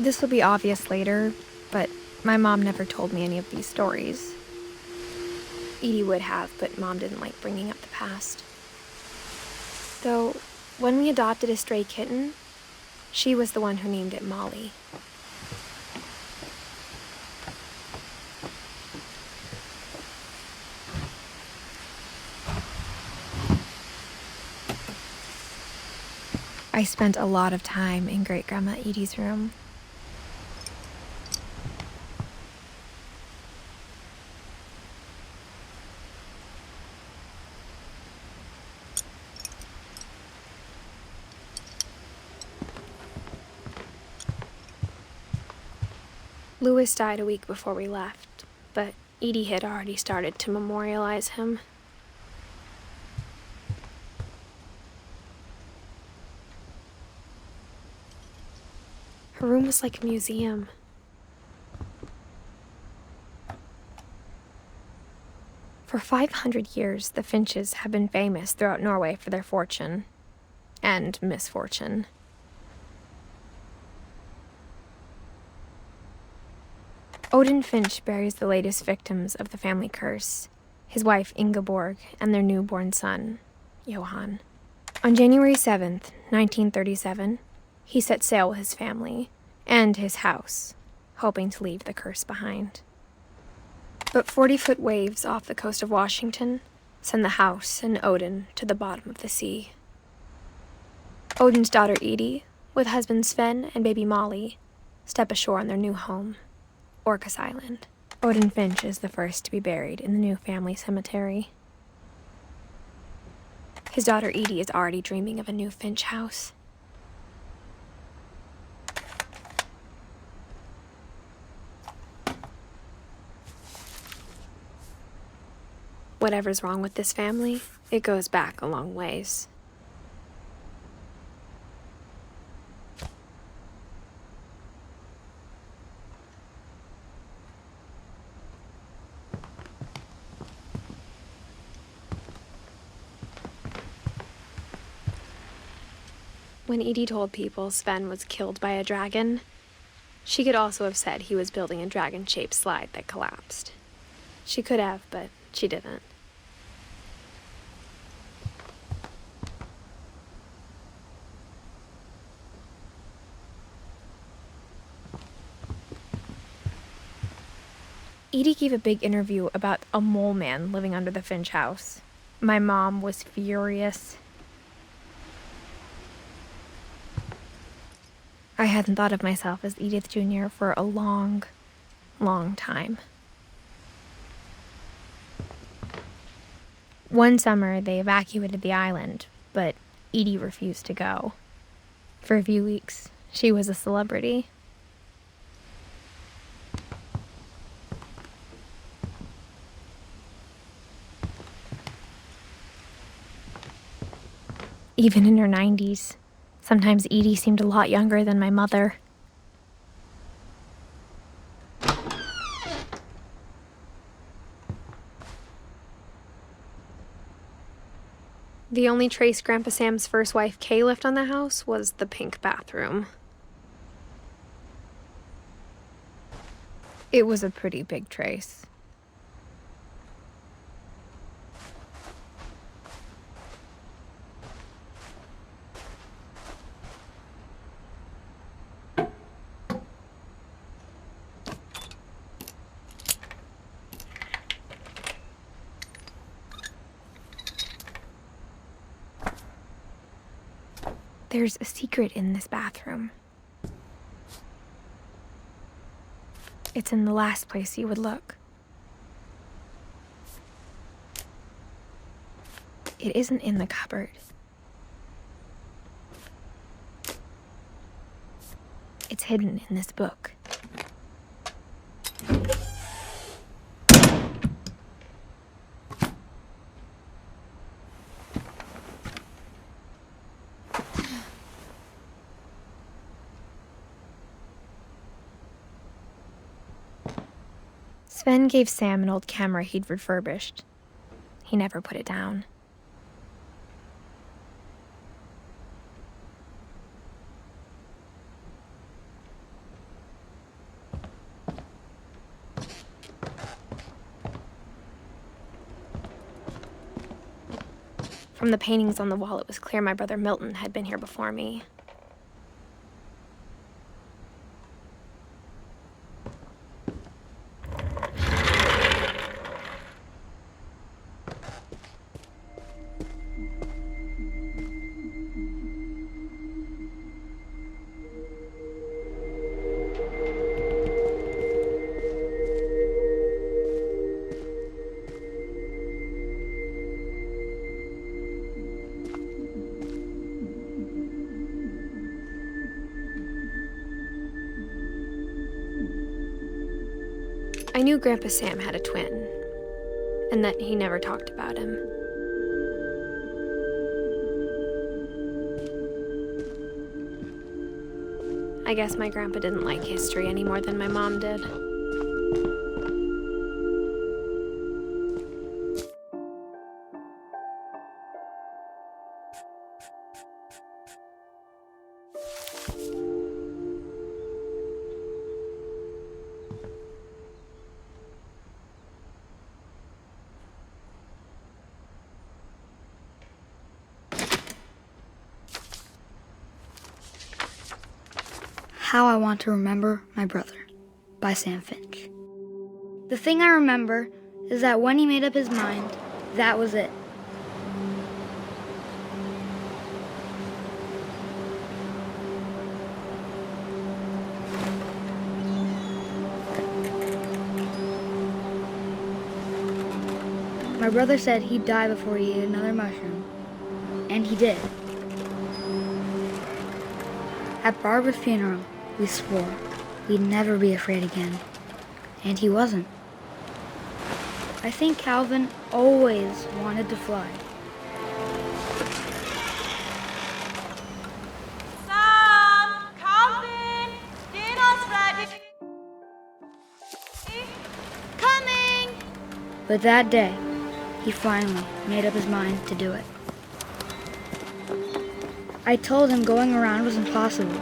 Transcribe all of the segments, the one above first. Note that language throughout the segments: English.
This will be obvious later, but my mom never told me any of these stories. Edie would have, but Mom didn't like bringing up the past. Though, when we adopted a stray kitten, she was the one who named it Molly. I spent a lot of time in Great-Grandma Edie's room. Louis died a week before we left, but Edie had already started to memorialize him. Her room was like a museum. For 500 years, the finches have been famous throughout Norway for their fortune and misfortune. Odin Finch buries the latest victims of the family curse, his wife Ingeborg and their newborn son, Johan. On January 7th, 1937, he set sail with his family and his house, hoping to leave the curse behind. But 40-foot waves off the coast of Washington send the house and Odin to the bottom of the sea. Odin's daughter Edie, with husband Sven and baby Molly, step ashore on their new home, Orcas Island. Odin Finch is the first to be buried in the new family cemetery. His daughter Edie is already dreaming of a new Finch house. Whatever's wrong with this family, it goes back a long ways. When Edie told people Sven was killed by a dragon, she could also have said he was building a dragon-shaped slide that collapsed. She could have, but she didn't. Edie gave a big interview about a mole man living under the Finch house. My mom was furious. I hadn't thought of myself as Edith Jr. for a long, long time. One summer, they evacuated the island, but Edie refused to go. For a few weeks, she was a celebrity. Even in her 90s, sometimes Edie seemed a lot younger than my mother. The only trace Grandpa Sam's first wife Kay left on the house was the pink bathroom. It was a pretty big trace. There's a secret in this bathroom. It's in the last place you would look. It isn't in the cupboard. It's hidden in this book. Sven gave Sam an old camera he'd refurbished. He never put it down. From the paintings on the wall, it was clear my brother Milton had been here before me. I knew Grandpa Sam had a twin, and that he never talked about him. I guess my grandpa didn't like history any more than my mom did. How I Want to Remember My Brother by Sam Finch. The thing I remember is that when he made up his mind, that was it. My brother said he'd die before he ate another mushroom, and he did. At Barbara's funeral, we swore we'd never be afraid again, and he wasn't. I think Calvin always wanted to fly. Sam! Calvin! Dinner's ready! Coming! But that day, he finally made up his mind to do it. I told him going around was impossible.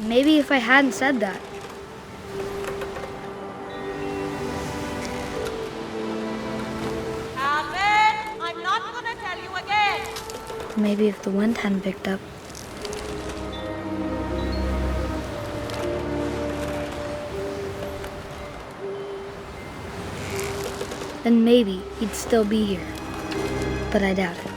Maybe if I hadn't said that. Calvin, I'm not gonna tell you again. Maybe if the wind hadn't picked up. Then maybe he'd still be here. But I doubt it.